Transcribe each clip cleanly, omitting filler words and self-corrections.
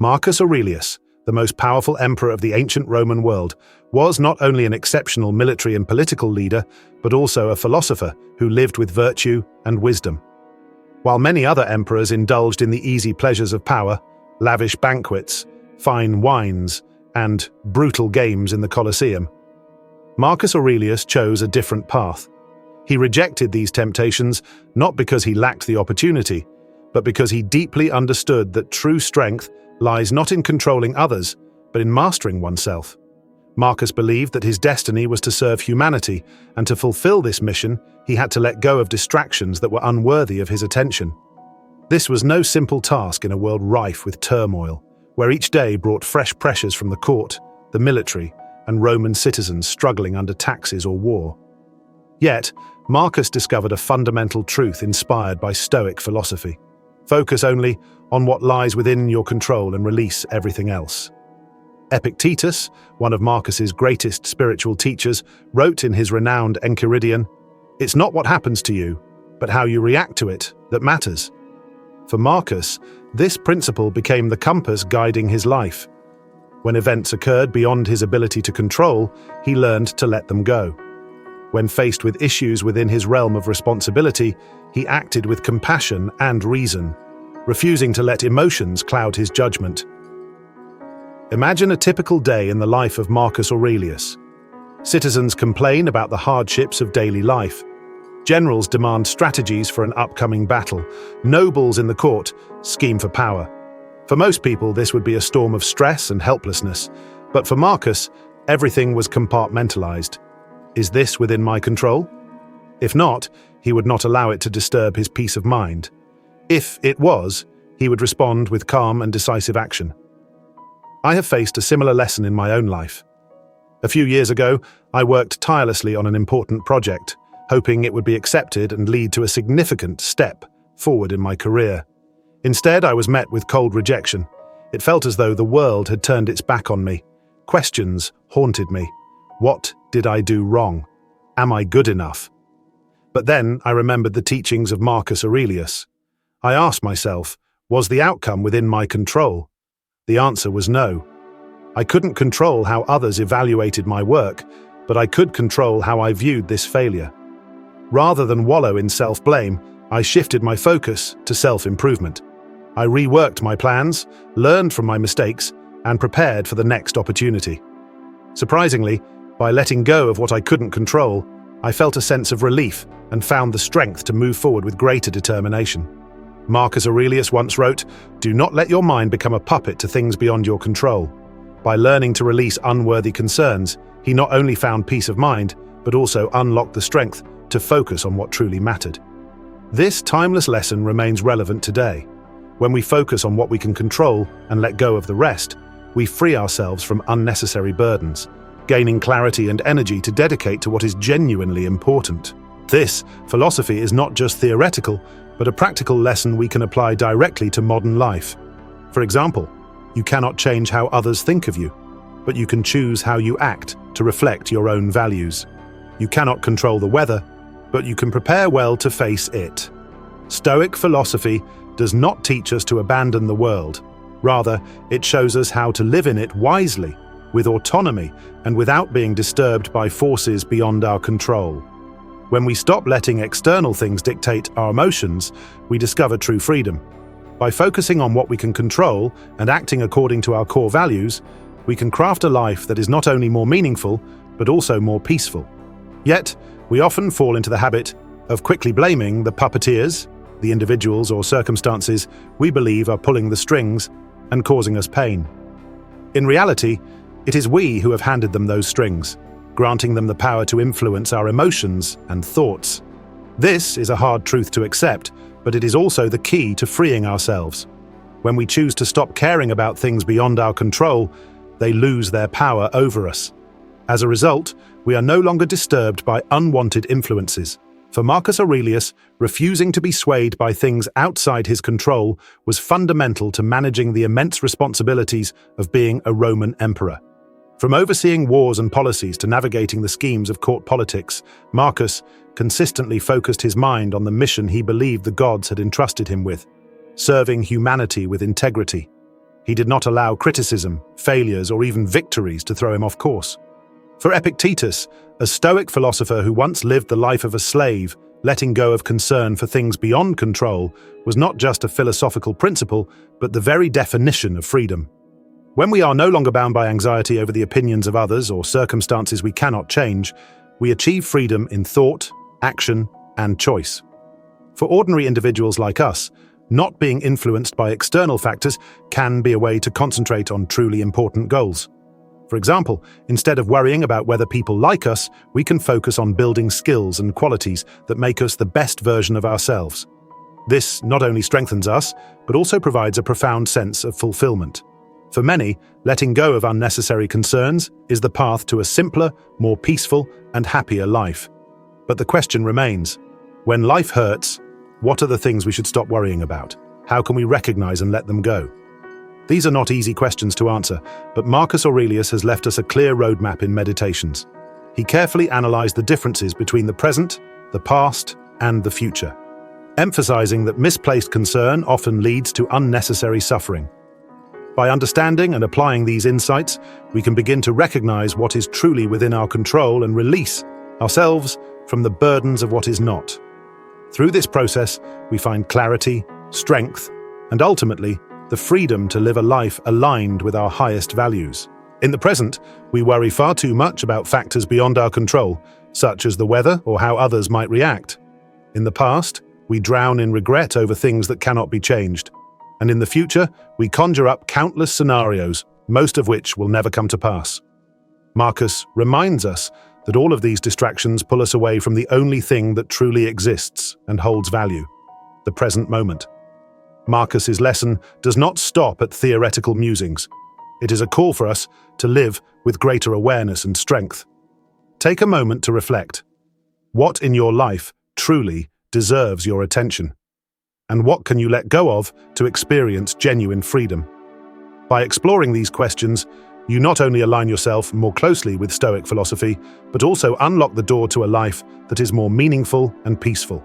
Marcus Aurelius, the most powerful emperor of the ancient Roman world, was not only an exceptional military and political leader, but also a philosopher who lived with virtue and wisdom. While many other emperors indulged in the easy pleasures of power, lavish banquets, fine wines, and brutal games in the Colosseum, Marcus Aurelius chose a different path. He rejected these temptations not because he lacked the opportunity, but because he deeply understood that true strength lies not in controlling others, but in mastering oneself. Marcus believed that his destiny was to serve humanity, and to fulfill this mission, he had to let go of distractions that were unworthy of his attention. This was no simple task in a world rife with turmoil, where each day brought fresh pressures from the court, the military, and Roman citizens struggling under taxes or war. Yet, Marcus discovered a fundamental truth inspired by Stoic philosophy. Focus only on what lies within your control and release everything else. Epictetus, one of Marcus's greatest spiritual teachers, wrote in his renowned Enchiridion, "It's not what happens to you, but how you react to it that matters." For Marcus, this principle became the compass guiding his life. When events occurred beyond his ability to control, he learned to let them go. When faced with issues within his realm of responsibility, he acted with compassion and reason, refusing to let emotions cloud his judgment. Imagine a typical day in the life of Marcus Aurelius. Citizens complain about the hardships of daily life. Generals demand strategies for an upcoming battle. Nobles in the court scheme for power. For most people, this would be a storm of stress and helplessness. But for Marcus, everything was compartmentalized. Is this within my control? If not, he would not allow it to disturb his peace of mind. If it was, he would respond with calm and decisive action. I have faced a similar lesson in my own life. A few years ago, I worked tirelessly on an important project, hoping it would be accepted and lead to a significant step forward in my career. Instead, I was met with cold rejection. It felt as though the world had turned its back on me. Questions haunted me. What did I do wrong? Am I good enough? But then I remembered the teachings of Marcus Aurelius. I asked myself, was the outcome within my control? The answer was no. I couldn't control how others evaluated my work, but I could control how I viewed this failure. Rather than wallow in self-blame, I shifted my focus to self-improvement. I reworked my plans, learned from my mistakes, and prepared for the next opportunity. Surprisingly, by letting go of what I couldn't control, I felt a sense of relief and found the strength to move forward with greater determination. Marcus Aurelius once wrote, "Do not let your mind become a puppet to things beyond your control." By learning to release unworthy concerns, he not only found peace of mind, but also unlocked the strength to focus on what truly mattered. This timeless lesson remains relevant today. When we focus on what we can control and let go of the rest, we free ourselves from unnecessary burdens, gaining clarity and energy to dedicate to what is genuinely important. This philosophy is not just theoretical, but a practical lesson we can apply directly to modern life. For example, you cannot change how others think of you, but you can choose how you act to reflect your own values. You cannot control the weather, but you can prepare well to face it. Stoic philosophy does not teach us to abandon the world. Rather, it shows us how to live in it wisely, with autonomy, and without being disturbed by forces beyond our control. When we stop letting external things dictate our emotions, we discover true freedom. By focusing on what we can control and acting according to our core values, we can craft a life that is not only more meaningful, but also more peaceful. Yet, we often fall into the habit of quickly blaming the puppeteers, the individuals or circumstances we believe are pulling the strings and causing us pain. In reality, it is we who have handed them those strings, granting them the power to influence our emotions and thoughts. This is a hard truth to accept, but it is also the key to freeing ourselves. When we choose to stop caring about things beyond our control, they lose their power over us. As a result, we are no longer disturbed by unwanted influences. For Marcus Aurelius, refusing to be swayed by things outside his control was fundamental to managing the immense responsibilities of being a Roman emperor. From overseeing wars and policies to navigating the schemes of court politics, Marcus consistently focused his mind on the mission he believed the gods had entrusted him with, serving humanity with integrity. He did not allow criticism, failures, or even victories to throw him off course. For Epictetus, a Stoic philosopher who once lived the life of a slave, letting go of concern for things beyond control was not just a philosophical principle, but the very definition of freedom. When we are no longer bound by anxiety over the opinions of others or circumstances we cannot change, we achieve freedom in thought, action, and choice. For ordinary individuals like us, not being influenced by external factors can be a way to concentrate on truly important goals. For example, instead of worrying about whether people like us, we can focus on building skills and qualities that make us the best version of ourselves. This not only strengthens us, but also provides a profound sense of fulfillment. For many, letting go of unnecessary concerns is the path to a simpler, more peaceful, and happier life. But the question remains, when life hurts, what are the things we should stop worrying about? How can we recognize and let them go? These are not easy questions to answer, but Marcus Aurelius has left us a clear roadmap in Meditations. He carefully analyzed the differences between the present, the past, and the future, emphasizing that misplaced concern often leads to unnecessary suffering. By understanding and applying these insights, we can begin to recognize what is truly within our control and release ourselves from the burdens of what is not. Through this process, we find clarity, strength, and ultimately, the freedom to live a life aligned with our highest values. In the present, we worry far too much about factors beyond our control, such as the weather or how others might react. In the past, we drown in regret over things that cannot be changed. And in the future, we conjure up countless scenarios, most of which will never come to pass. Marcus reminds us that all of these distractions pull us away from the only thing that truly exists and holds value, the present moment. Marcus's lesson does not stop at theoretical musings. It is a call for us to live with greater awareness and strength. Take a moment to reflect. What in your life truly deserves your attention? And what can you let go of to experience genuine freedom? By exploring these questions, you not only align yourself more closely with Stoic philosophy, but also unlock the door to a life that is more meaningful and peaceful.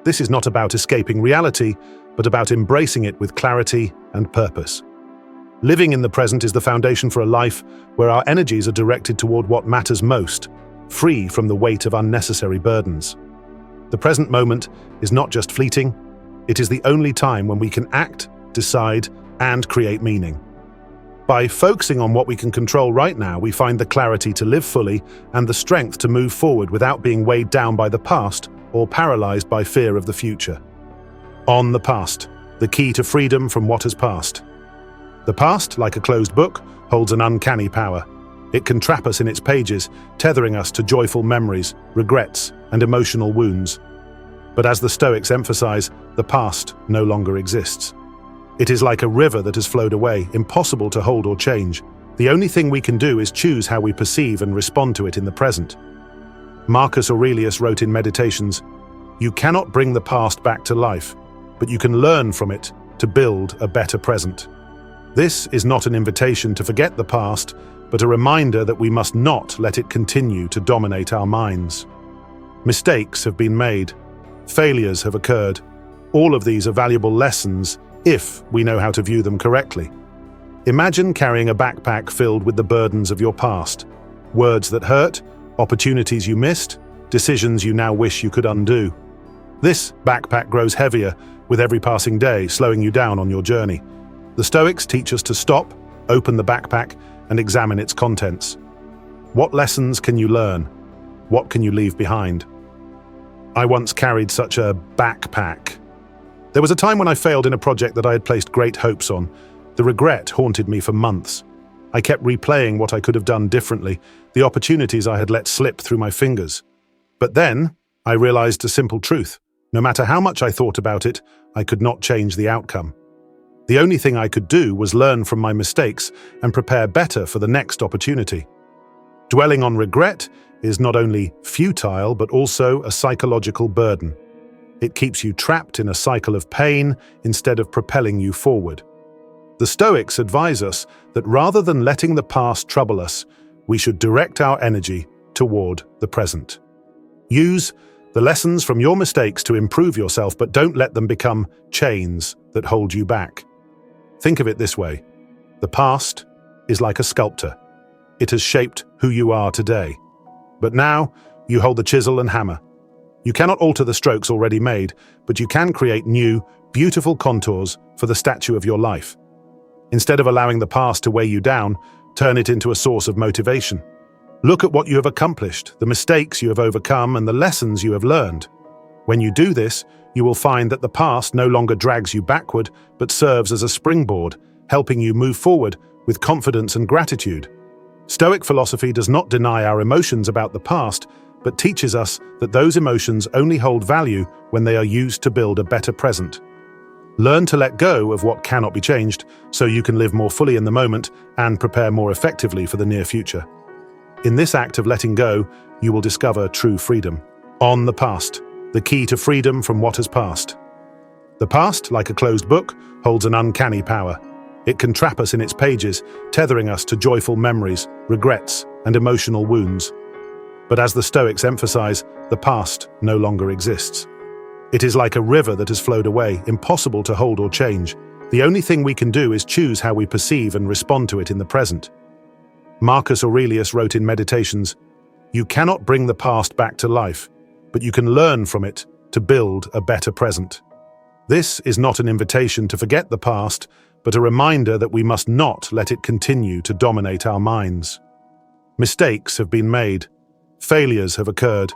This is not about escaping reality, but about embracing it with clarity and purpose. Living in the present is the foundation for a life where our energies are directed toward what matters most, free from the weight of unnecessary burdens. The present moment is not just fleeting, it is the only time when we can act, decide, and create meaning. By focusing on what we can control right now, we find the clarity to live fully and the strength to move forward without being weighed down by the past or paralyzed by fear of the future. On the past, the key to freedom from what has passed. The past, like a closed book, holds an uncanny power. It can trap us in its pages, tethering us to joyful memories, regrets, and emotional wounds. But as the Stoics emphasize, the past no longer exists. It is like a river that has flowed away, impossible to hold or change. The only thing we can do is choose how we perceive and respond to it in the present. Marcus Aurelius wrote in Meditations, "You cannot bring the past back to life, but you can learn from it to build a better present." This is not an invitation to forget the past, but a reminder that we must not let it continue to dominate our minds. Mistakes have been made. Failures have occurred. All of these are valuable lessons if we know how to view them correctly. Imagine carrying a backpack filled with the burdens of your past. Words that hurt, opportunities you missed, decisions you now wish you could undo. This backpack grows heavier with every passing day, slowing you down on your journey. The Stoics teach us to stop, open the backpack, and examine its contents. What lessons can you learn? What can you leave behind? I once carried such a backpack. There was a time when I failed in a project that I had placed great hopes on. The regret haunted me for months. I kept replaying what I could have done differently, the opportunities I had let slip through my fingers. But then, I realized a simple truth. No matter how much I thought about it, I could not change the outcome. The only thing I could do was learn from my mistakes and prepare better for the next opportunity. Dwelling on regret is not only futile, but also a psychological burden. It keeps you trapped in a cycle of pain instead of propelling you forward. The Stoics advise us that rather than letting the past trouble us, we should direct our energy toward the present. Use the lessons from your mistakes to improve yourself, but don't let them become chains that hold you back. Think of it this way. The past is like a sculptor. It has shaped who you are today. But now, you hold the chisel and hammer. You cannot alter the strokes already made, but you can create new, beautiful contours for the statue of your life. Instead of allowing the past to weigh you down, turn it into a source of motivation. Look at what you have accomplished, the mistakes you have overcome, and the lessons you have learned. When you do this, you will find that the past no longer drags you backward, but serves as a springboard, helping you move forward with confidence and gratitude. Stoic philosophy does not deny our emotions about the past, but teaches us that those emotions only hold value when they are used to build a better present. Learn to let go of what cannot be changed, so you can live more fully in the moment and prepare more effectively for the near future. In this act of letting go, you will discover true freedom. On the past, the key to freedom from what has passed. The past, like a closed book, holds an uncanny power. It can trap us in its pages, tethering us to joyful memories, regrets, and emotional wounds. But as the Stoics emphasize, the past no longer exists. It is like a river that has flowed away, impossible to hold or change. The only thing we can do is choose how we perceive and respond to it in the present. Marcus Aurelius wrote in Meditations, "You cannot bring the past back to life, but you can learn from it to build a better present." This is not an invitation to forget the past, but a reminder that we must not let it continue to dominate our minds. Mistakes have been made. Failures have occurred.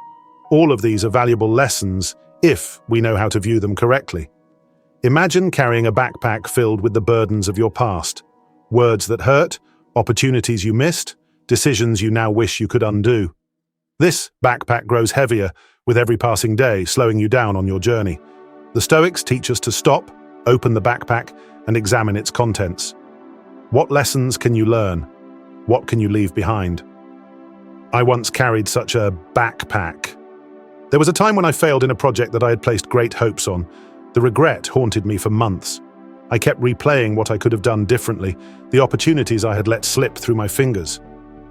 All of these are valuable lessons if we know how to view them correctly. Imagine carrying a backpack filled with the burdens of your past. Words that hurt, opportunities you missed, decisions you now wish you could undo. This backpack grows heavier with every passing day, slowing you down on your journey. The Stoics teach us to stop, open the backpack, and examine its contents. What lessons can you learn? What can you leave behind? I once carried such a backpack. There was a time when I failed in a project that I had placed great hopes on. The regret haunted me for months. I kept replaying what I could have done differently, the opportunities I had let slip through my fingers.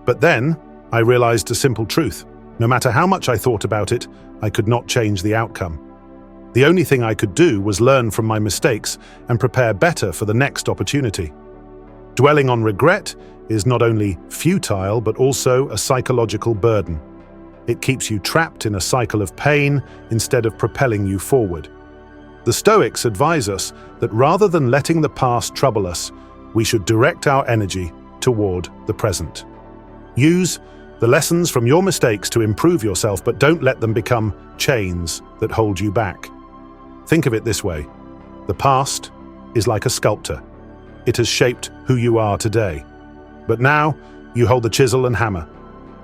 But then, I realized a simple truth. No matter how much I thought about it, I could not change the outcome. The only thing I could do was learn from my mistakes and prepare better for the next opportunity. Dwelling on regret is not only futile, but also a psychological burden. It keeps you trapped in a cycle of pain instead of propelling you forward. The Stoics advise us that rather than letting the past trouble us, we should direct our energy toward the present. Use the lessons from your mistakes to improve yourself, but don't let them become chains that hold you back. Think of it this way. The past is like a sculptor. It has shaped who you are today. But now, you hold the chisel and hammer.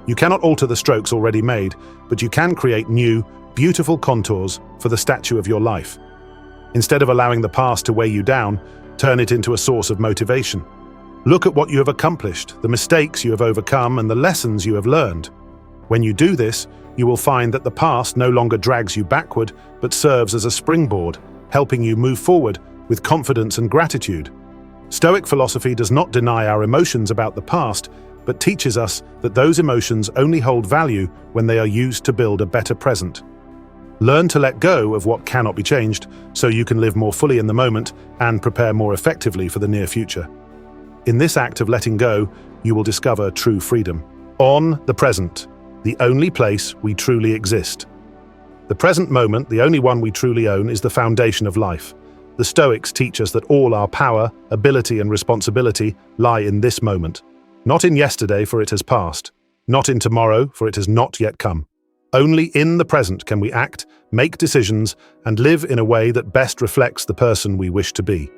You cannot alter the strokes already made, but you can create new, beautiful contours for the statue of your life. Instead of allowing the past to weigh you down, turn it into a source of motivation. Look at what you have accomplished, the mistakes you have overcome, and the lessons you have learned. When you do this, you will find that the past no longer drags you backward, but serves as a springboard, helping you move forward with confidence and gratitude. Stoic philosophy does not deny our emotions about the past, but teaches us that those emotions only hold value when they are used to build a better present. Learn to let go of what cannot be changed, so you can live more fully in the moment and prepare more effectively for the near future. In this act of letting go, you will discover true freedom. On the present, the only place we truly exist. The present moment, the only one we truly own, is the foundation of life. The Stoics teach us that all our power, ability, and responsibility lie in this moment. Not in yesterday, for it has passed. Not in tomorrow, for it has not yet come. Only in the present can we act, make decisions, and live in a way that best reflects the person we wish to be.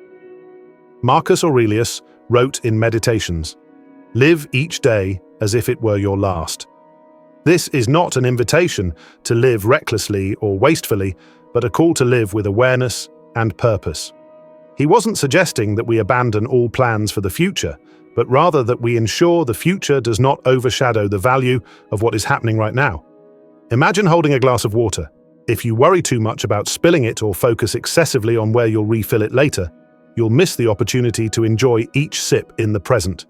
Marcus Aurelius wrote in Meditations, "Live each day as if it were your last." This is not an invitation to live recklessly or wastefully, but a call to live with awareness and purpose. He wasn't suggesting that we abandon all plans for the future, but rather that we ensure the future does not overshadow the value of what is happening right now. Imagine holding a glass of water. If you worry too much about spilling it or focus excessively on where you'll refill it later, you'll miss the opportunity to enjoy each sip in the present.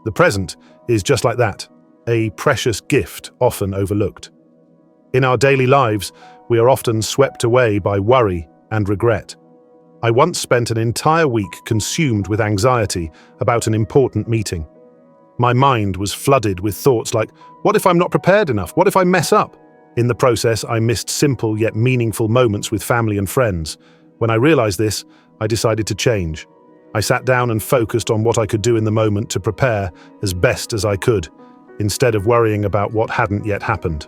The present is just like that, a precious gift often overlooked. In our daily lives, we are often swept away by worry and regret. I once spent an entire week consumed with anxiety about an important meeting. My mind was flooded with thoughts like, what if I'm not prepared enough? What if I mess up? In the process, I missed simple yet meaningful moments with family and friends. When I realized this, I decided to change. I sat down and focused on what I could do in the moment to prepare as best as I could, instead of worrying about what hadn't yet happened.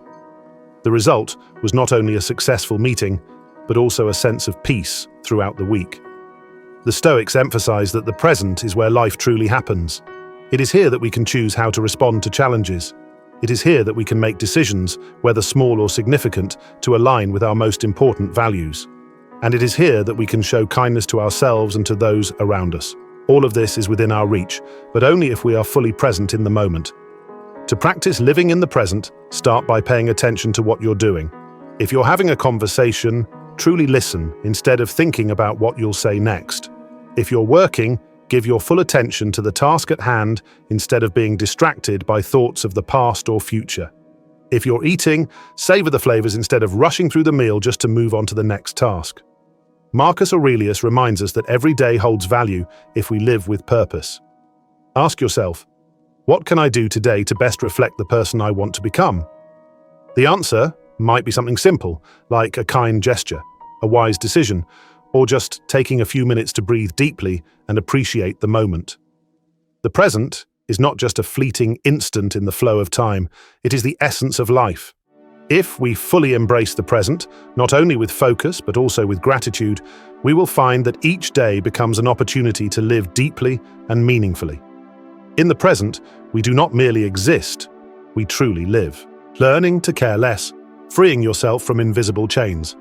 The result was not only a successful meeting, but also a sense of peace throughout the week. The Stoics emphasize that the present is where life truly happens. It is here that we can choose how to respond to challenges. It is here that we can make decisions, whether small or significant, to align with our most important values. And it is here that we can show kindness to ourselves and to those around us. All of this is within our reach, but only if we are fully present in the moment. To practice living in the present, start by paying attention to what you're doing. If you're having a conversation, truly listen instead of thinking about what you'll say next. If you're working, give your full attention to the task at hand instead of being distracted by thoughts of the past or future. If you're eating, savor the flavors instead of rushing through the meal just to move on to the next task. Marcus Aurelius reminds us that every day holds value if we live with purpose. Ask yourself, what can I do today to best reflect the person I want to become? The answer might be something simple, like a kind gesture, a wise decision, or just taking a few minutes to breathe deeply and appreciate the moment. The present is not just a fleeting instant in the flow of time, it is the essence of life. If we fully embrace the present, not only with focus but also with gratitude, we will find that each day becomes an opportunity to live deeply and meaningfully. In the present, we do not merely exist, we truly live. Learning to care less, freeing yourself from invisible chains.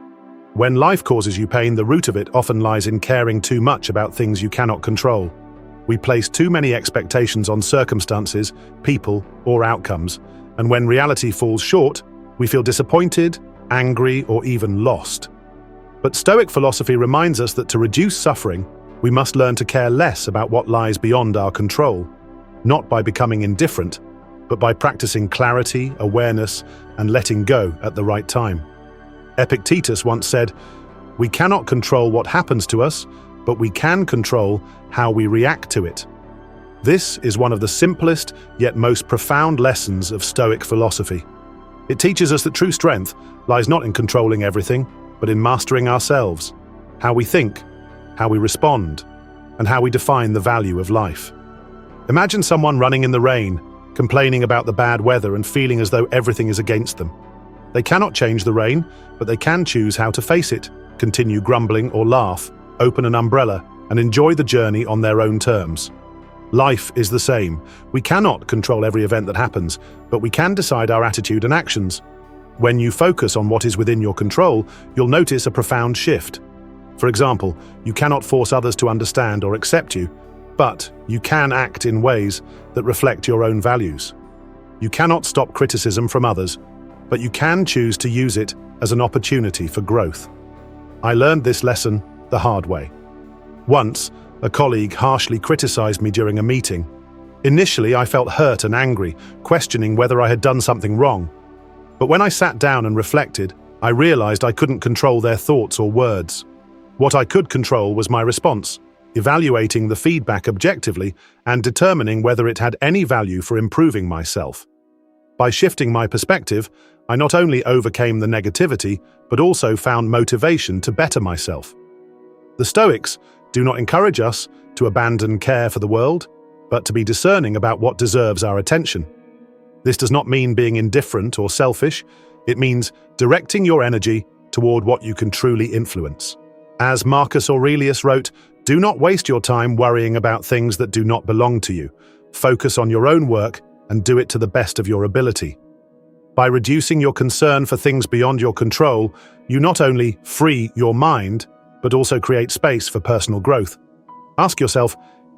When life causes you pain, the root of it often lies in caring too much about things you cannot control. We place too many expectations on circumstances, people, or outcomes, and when reality falls short, we feel disappointed, angry, or even lost. But Stoic philosophy reminds us that to reduce suffering, we must learn to care less about what lies beyond our control, not by becoming indifferent, but by practicing clarity, awareness, and letting go at the right time. Epictetus once said, "We cannot control what happens to us, but we can control how we react to it." This is one of the simplest yet most profound lessons of Stoic philosophy. It teaches us that true strength lies not in controlling everything, but in mastering ourselves, how we think, how we respond, and how we define the value of life. Imagine someone running in the rain, complaining about the bad weather and feeling as though everything is against them. They cannot change the rain, but they can choose how to face it, continue grumbling or laugh, open an umbrella, and enjoy the journey on their own terms. Life is the same. We cannot control every event that happens, but we can decide our attitude and actions. When you focus on what is within your control, you'll notice a profound shift. For example, you cannot force others to understand or accept you, but you can act in ways that reflect your own values. You cannot stop criticism from others, but you can choose to use it as an opportunity for growth. I learned this lesson the hard way. Once, a colleague harshly criticized me during a meeting. Initially, I felt hurt and angry, questioning whether I had done something wrong. But when I sat down and reflected, I realized I couldn't control their thoughts or words. What I could control was my response, evaluating the feedback objectively and determining whether it had any value for improving myself. By shifting my perspective, I not only overcame the negativity, but also found motivation to better myself. The Stoics do not encourage us to abandon care for the world, but to be discerning about what deserves our attention. This does not mean being indifferent or selfish. It means directing your energy toward what you can truly influence. As Marcus Aurelius wrote, "Do not waste your time worrying about things that do not belong to you. Focus on your own work and do it to the best of your ability." By reducing your concern for things beyond your control, you not only free your mind, but also create space for personal growth. Ask yourself,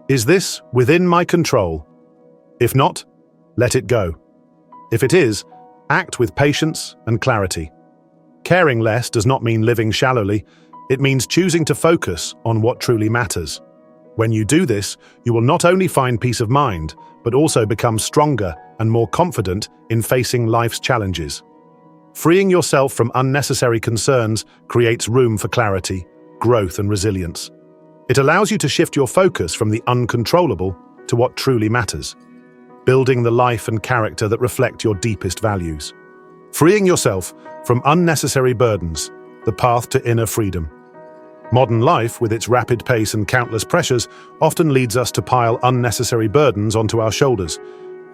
is this within my control? If not, let it go. If it is, act with patience and clarity. Caring less does not mean living shallowly. It means choosing to focus on what truly matters. When you do this, you will not only find peace of mind, but also become stronger and more confident in facing life's challenges. Freeing yourself from unnecessary concerns creates room for clarity, growth, and resilience. It allows you to shift your focus from the uncontrollable to what truly matters, building the life and character that reflect your deepest values. Freeing yourself from unnecessary burdens, the path to inner freedom. Modern life, with its rapid pace and countless pressures, often leads us to pile unnecessary burdens onto our shoulders.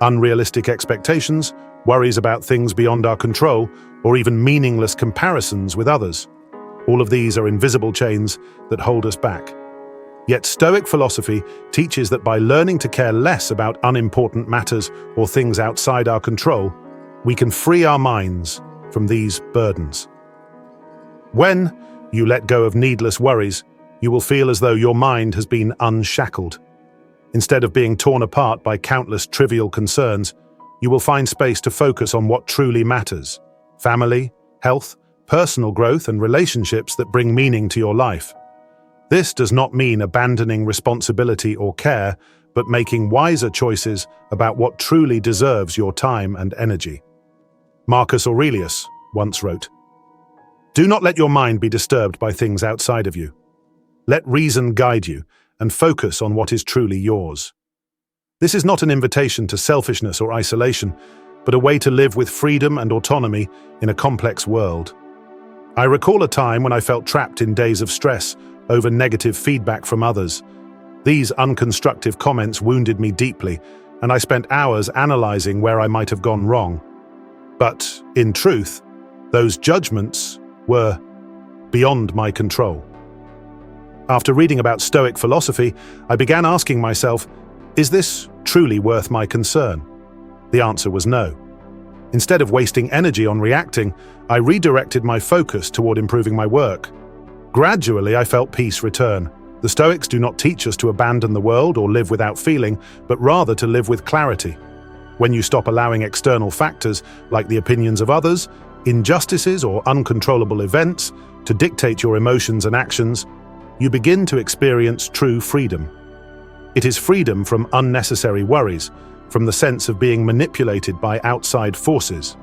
Unrealistic expectations, worries about things beyond our control, or even meaningless comparisons with others. All of these are invisible chains that hold us back. Yet Stoic philosophy teaches that by learning to care less about unimportant matters or things outside our control, we can free our minds from these burdens. When you let go of needless worries, you will feel as though your mind has been unshackled. Instead of being torn apart by countless trivial concerns, you will find space to focus on what truly matters: family, health, personal growth, and relationships that bring meaning to your life. This does not mean abandoning responsibility or care, but making wiser choices about what truly deserves your time and energy. Marcus Aurelius once wrote, "Do not let your mind be disturbed by things outside of you. Let reason guide you and focus on what is truly yours." This is not an invitation to selfishness or isolation, but a way to live with freedom and autonomy in a complex world. I recall a time when I felt trapped in days of stress over negative feedback from others. These unconstructive comments wounded me deeply, and I spent hours analyzing where I might have gone wrong. But, in truth, those judgments were beyond my control. After reading about Stoic philosophy, I began asking myself, is this truly worth my concern? The answer was no. Instead of wasting energy on reacting, I redirected my focus toward improving my work. Gradually, I felt peace return. The Stoics do not teach us to abandon the world or live without feeling, but rather to live with clarity. When you stop allowing external factors, like the opinions of others, injustices, or uncontrollable events, to dictate your emotions and actions, you begin to experience true freedom. It is freedom from unnecessary worries, from the sense of being manipulated by outside forces.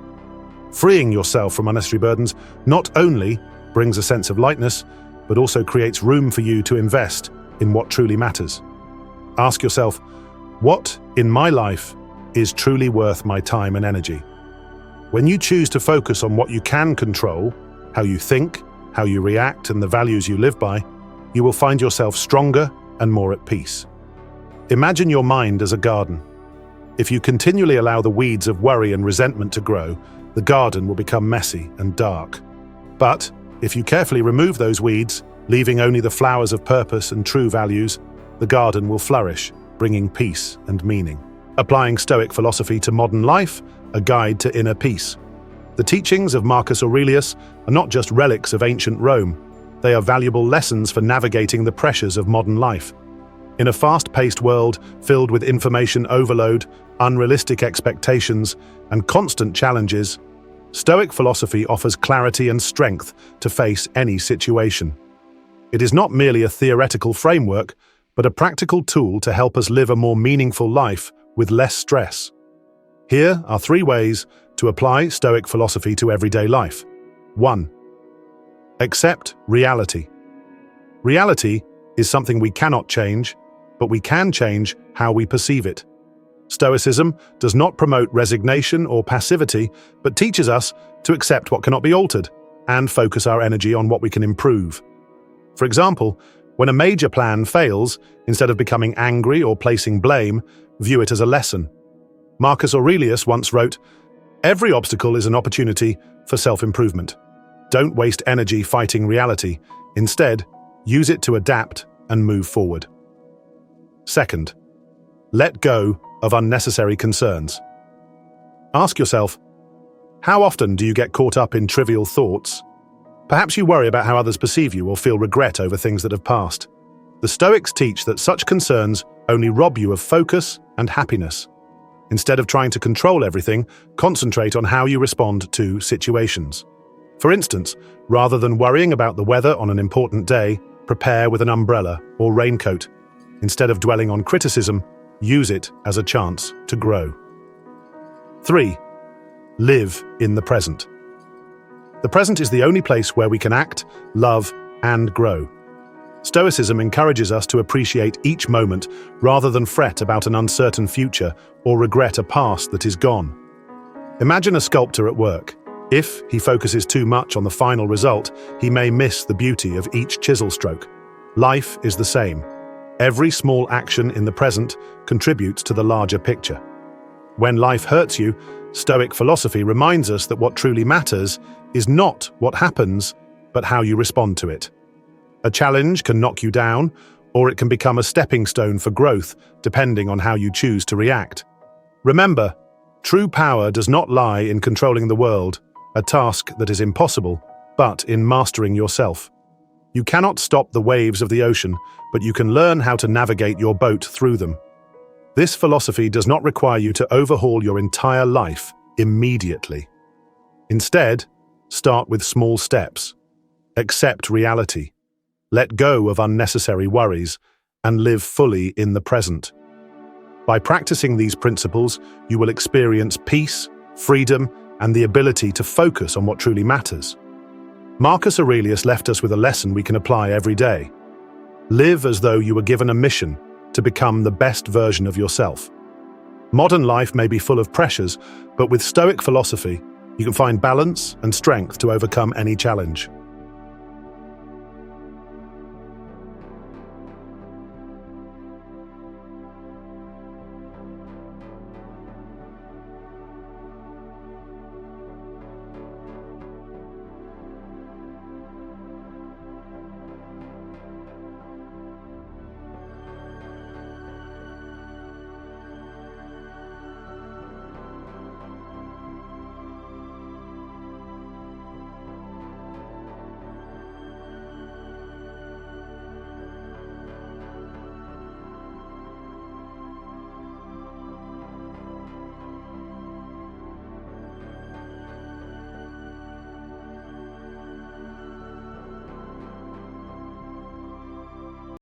Freeing yourself from unnecessary burdens not only brings a sense of lightness, but also creates room for you to invest in what truly matters. Ask yourself, what in my life is truly worth my time and energy? When you choose to focus on what you can control, how you think, how you react, and the values you live by, you will find yourself stronger and more at peace. Imagine your mind as a garden. If you continually allow the weeds of worry and resentment to grow, the garden will become messy and dark. But if you carefully remove those weeds, leaving only the flowers of purpose and true values, the garden will flourish, bringing peace and meaning. Applying Stoic philosophy to modern life, a guide to inner peace. The teachings of Marcus Aurelius are not just relics of ancient Rome. They are valuable lessons for navigating the pressures of modern life. In a fast-paced world filled with information overload, unrealistic expectations, and constant challenges, Stoic philosophy offers clarity and strength to face any situation. It is not merely a theoretical framework, but a practical tool to help us live a more meaningful life with less stress. Here are 3 ways to apply Stoic philosophy to everyday life. 1. Accept reality. Reality is something we cannot change, but we can change how we perceive it. Stoicism does not promote resignation or passivity, but teaches us to accept what cannot be altered and focus our energy on what we can improve. For example, when a major plan fails, instead of becoming angry or placing blame, view it as a lesson. Marcus Aurelius once wrote, "Every obstacle is an opportunity for self-improvement. Don't waste energy fighting reality. Instead, use it to adapt and move forward." 2. Let go of unnecessary concerns. Ask yourself, how often do you get caught up in trivial thoughts? Perhaps you worry about how others perceive you or feel regret over things that have passed. The Stoics teach that such concerns only rob you of focus and happiness. Instead of trying to control everything, concentrate on how you respond to situations. For instance, rather than worrying about the weather on an important day, prepare with an umbrella or raincoat. Instead of dwelling on criticism, use it as a chance to grow. 3. Live in the present. The present is the only place where we can act, love, and grow. Stoicism encourages us to appreciate each moment rather than fret about an uncertain future or regret a past that is gone. Imagine a sculptor at work. If he focuses too much on the final result, he may miss the beauty of each chisel stroke. Life is the same. Every small action in the present contributes to the larger picture. When life hurts you, Stoic philosophy reminds us that what truly matters is not what happens, but how you respond to it. A challenge can knock you down, or it can become a stepping stone for growth, depending on how you choose to react. Remember, true power does not lie in controlling the world, a task that is impossible, but in mastering yourself. You cannot stop the waves of the ocean, but you can learn how to navigate your boat through them. This philosophy does not require you to overhaul your entire life immediately. Instead, start with small steps. Accept reality. Let go of unnecessary worries and live fully in the present. By practicing these principles, you will experience peace, freedom, and the ability to focus on what truly matters. Marcus Aurelius left us with a lesson we can apply every day. Live as though you were given a mission to become the best version of yourself. Modern life may be full of pressures, but with Stoic philosophy, you can find balance and strength to overcome any challenge.